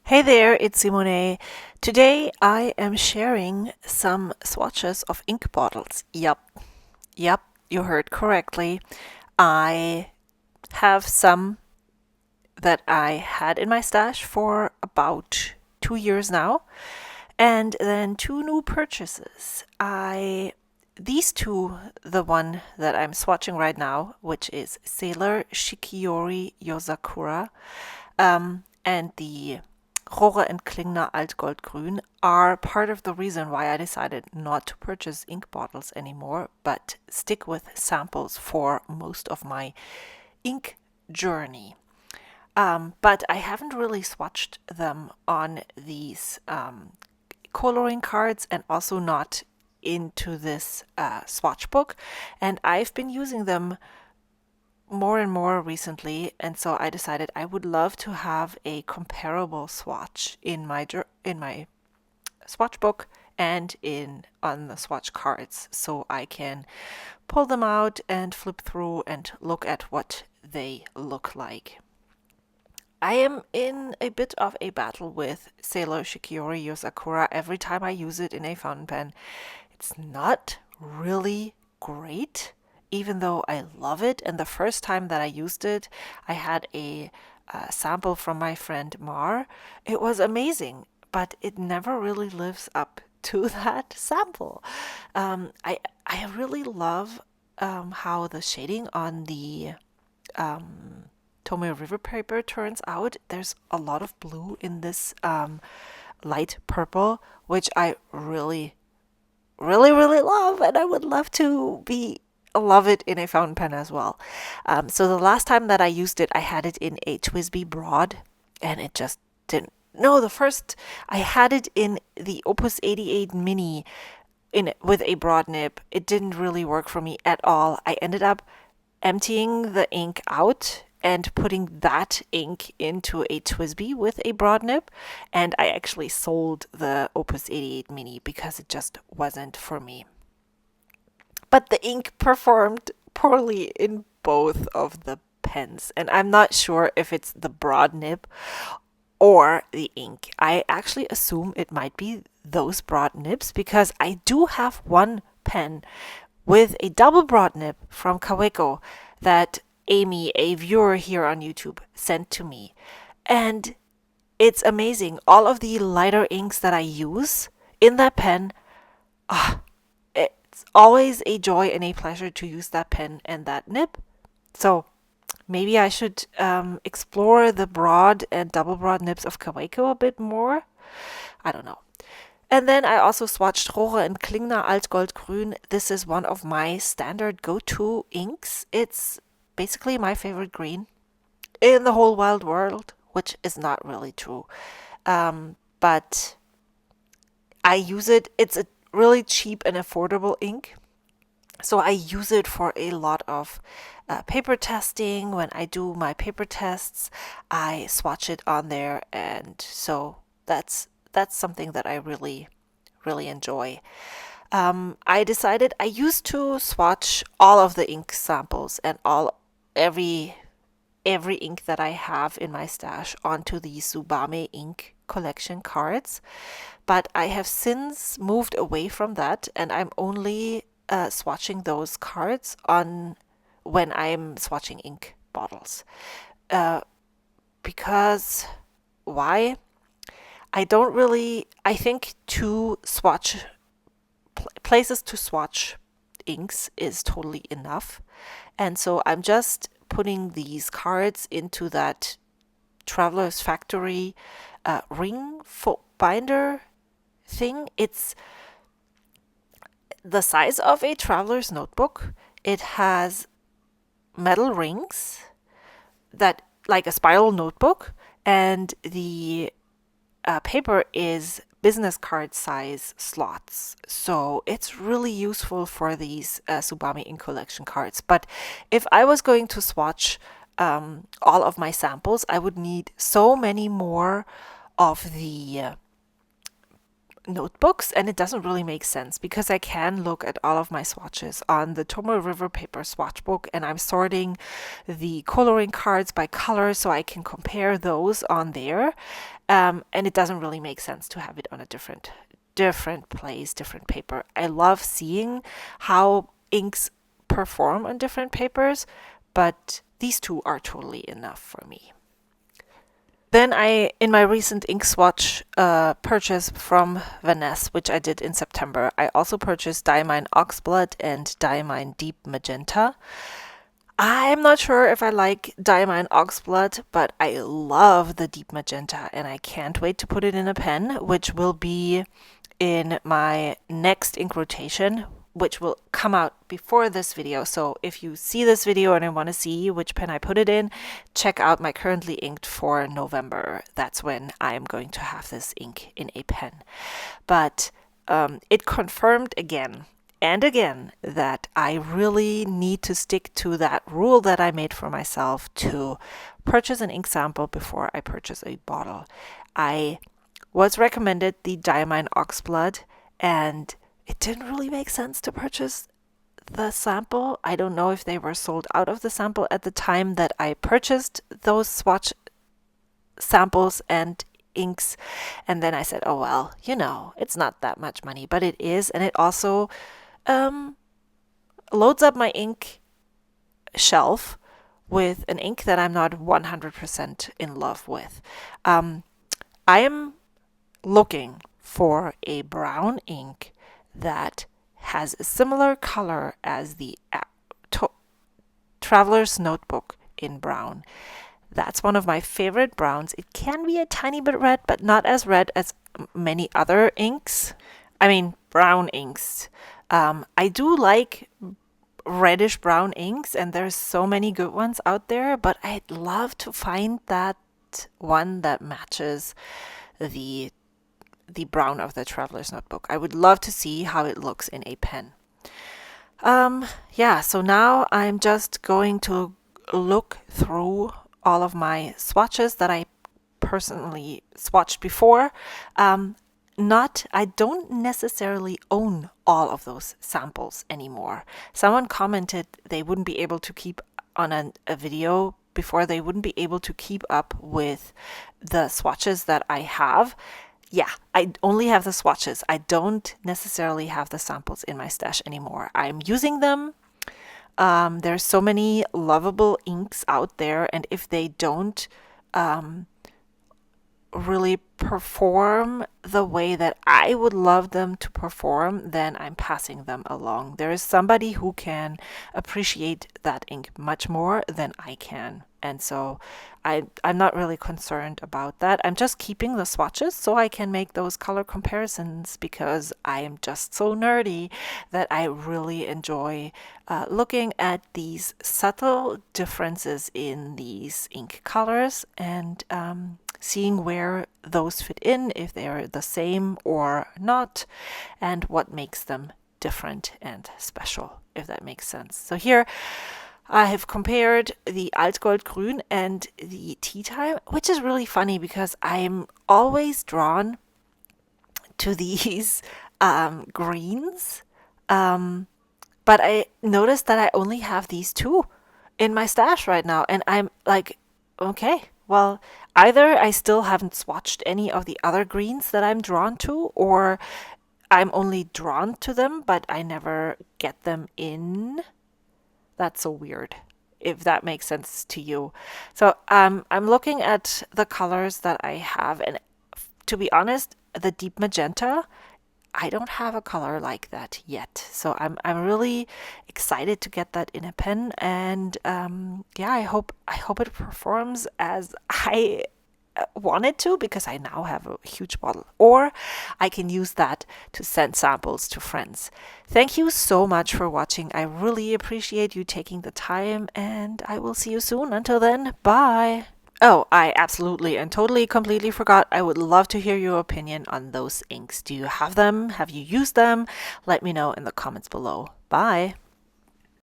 Hey there, it's Simone. Today I am sharing some swatches of ink bottles. Yep, you heard correctly. I have some that I had in my stash for about 2 years now, and then two new purchases. These two, the one that I'm swatching right now, which is Sailor Shikiori Yozakura, and the Rohrer and Klingner Altgoldgrün are part of the reason why I decided not to purchase ink bottles anymore, but stick with samples for most of my ink journey. But I haven't really swatched them on these coloring cards and also not into this swatch book. And I've been using them more and more recently, and so I decided I would love to have a comparable swatch in my swatch book and in on the swatch cards, so I can pull them out and flip through and look at what they look like. I am in a bit of a battle with Sailor Shikiori Yosakura every time I use it in a fountain pen. It's not really great, even though I love it. And the first time that I used it, I had a sample from my friend Mar. It was amazing, but it never really lives up to that sample. I really love how the shading on the Tomoe River paper turns out. There's a lot of blue in this light purple, which I really love, and I would love to be love it in a fountain pen as well. So the last time that I used it, I had it in a Twisby Broad, and it just didn't. No, the first I had it in the Opus 88 Mini in with a broad nib. It didn't really work for me at all. I ended up emptying the ink out and putting that ink into a Twisby with a broad nib, and I actually sold the Opus 88 Mini because it just wasn't for me. But the ink performed poorly in both of the pens, and I'm not sure if it's the broad nib or the ink. I actually assume it might be those broad nibs because I do have one pen with a double broad nib from Kaweco that Amy, a viewer here on YouTube, sent to me. And it's amazing. All of the lighter inks that I use in that pen, it's always a joy and a pleasure to use that pen and that nib. So maybe I should explore the broad and double broad nibs of Kaweco a bit more. I don't know. And then I also swatched Rohrer and Klingner Altgoldgrün. This is one of my standard go-to inks. It's basically my favorite green in the whole wild world, which is not really true. But I use it. It's a really cheap and affordable ink. So I use it for a lot of paper testing. When I do my paper tests, I swatch it on there, and so that's something that I really enjoy. I decided I used to swatch all of the ink samples and every ink that I have in my stash onto the Tsubame ink collection cards, but I have since moved away from that, and I'm only swatching those cards on when I'm swatching ink bottles. Because why? I think two swatch places to swatch inks is totally enough. And so I'm just putting these cards into that Traveler's Factory ring binder thing. It's the size of a traveler's notebook. It has metal rings that like a spiral notebook, and the paper is business card size slots. So it's really useful for these Tsubame ink collection cards. But if I was going to swatch all of my samples, I would need so many more of the notebooks, and it doesn't really make sense because I can look at all of my swatches on the Tomo River paper swatch book, and I'm sorting the coloring cards by color so I can compare those on there, and it doesn't really make sense to have it on a different place, different paper. I love seeing how inks perform on different papers, but these two are totally enough for me. Then in my recent ink swatch purchase from Vanessa, which I did in September, I also purchased Diamine Oxblood and Diamine Deep Magenta. I'm not sure if I like Diamine Oxblood, but I love the Deep Magenta, and I can't wait to put it in a pen, which will be in my next ink rotation, which will come out before this video. So if you see this video and I want to see which pen I put it in, check out my currently inked for November. That's when I'm going to have this ink in a pen. But it confirmed again and again that I really need to stick to that rule that I made for myself to purchase an ink sample before I purchase a bottle. I was recommended the Diamine Oxblood, and it didn't really make sense to purchase the sample. I don't know if they were sold out of the sample at the time that I purchased those swatch samples and inks. And then I said, oh, well, it's not that much money, but it is. And it also loads up my ink shelf with an ink that I'm not 100% in love with. I am looking for a brown ink that has a similar color as the Traveler's Notebook in brown. That's one of my favorite browns. It can be a tiny bit red, but not as red as many other inks. I mean, brown inks. I do like reddish brown inks, and there's so many good ones out there, but I'd love to find that one that matches the brown of the Traveler's Notebook. I would love to see how it looks in a pen. So now I'm just going to look through all of my swatches that I personally swatched before. I don't necessarily own all of those samples anymore. Someone commented they wouldn't be able to keep on a video before, they wouldn't be able to keep up with the swatches that I have. Yeah, I only have the swatches. I don't necessarily have the samples in my stash anymore. I'm using them. There's so many lovable inks out there, and if they don't really perform the way that I would love them to perform, then I'm passing them along. There is somebody who can appreciate that ink much more than I can. And so I'm not really concerned about that. I'm just keeping the swatches so I can make those color comparisons, because I am just so nerdy that I really enjoy looking at these subtle differences in these ink colors and seeing where those fit in, if they're the same or not, and what makes them different and special, if that makes sense. So here I have compared the Altgoldgrün and the Tea Time, which is really funny because I'm always drawn to these greens, but I noticed that I only have these two in my stash right now, and I'm like, okay, well, either I still haven't swatched any of the other greens that I'm drawn to, or I'm only drawn to them, but I never get them in. That's so weird, if that makes sense to you. So I'm looking at the colors that I have, and to be honest, the Deep Magenta, I don't have a color like that yet. So I'm really excited to get that in a pen, and I hope it performs as I wanted to, because I now have a huge bottle, or I can use that to send samples to friends. Thank you so much for watching. I really appreciate you taking the time, and I will see you soon. Until then, bye. Oh, I absolutely and totally completely forgot. I would love to hear your opinion on those inks. Do you have them? Have you used them? Let me know in the comments below. Bye.